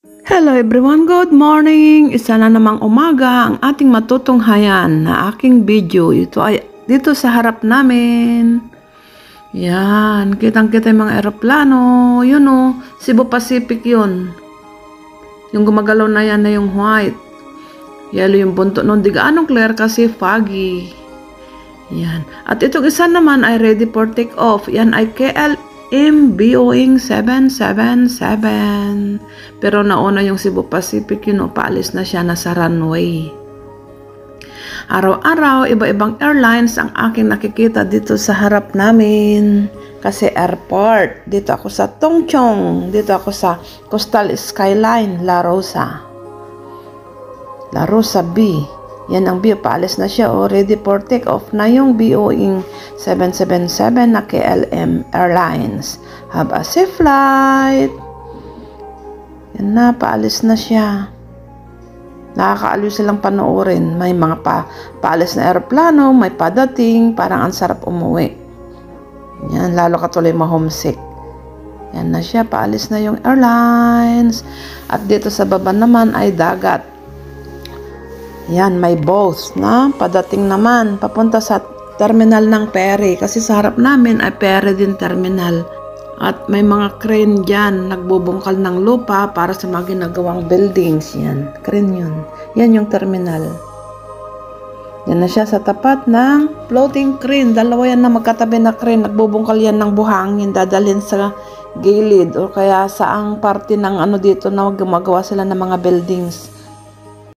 Hello everyone, good morning! Isa na namang umaga ang ating matutunghayan na aking video. Ito ay dito sa harap namin. Yan, kitang-kita yung mga eroplano. Yun o, Cebu Pacific yun. Yung gumagalaw na yan na yung white. Yellow yung buntot nun. Di gaanong clear kasi foggy. Yan. At itong isa naman ay ready for take off. Yan ay KLM Boeing 777. Pero nauna yung Cebu Pacific, yun o, paalis na siya, nasa runway. Araw-araw, iba-ibang airlines ang aking nakikita dito sa harap namin. Kasi airport. Dito ako sa Tongchong. Dito ako sa Coastal Skyline, La Rosa. La Rosa B. Yan ang B. Paalis na siya. Ready for take off na yung Boeing 777 na KLM Airlines. Have a safe flight. Yan na, paalis na siya. Nakakaaliw silang panoorin. May mga paalis na aeroplano, may padating, parang ang sarap umuwi. Yan, lalo ka tuloy ma-homesick. Yan na siya, paalis na yung airlines. At dito sa baba naman ay dagat. Yan, may boats na padating naman, papunta sa terminal ng ferry. Kasi sa harap namin ay ferry din terminal. At may mga crane dyan, nagbubungkal ng lupa para sa mga ginagawang buildings. Yan, crane yun. Yan yung terminal. Yan na siya sa tapat ng floating crane. Dalawa yan na magkatabi na crane. Nagbubungkal yan ng buhangin, dadalhin sa gilid o kaya saang parte ng ano dito na gumagawa sila ng mga buildings.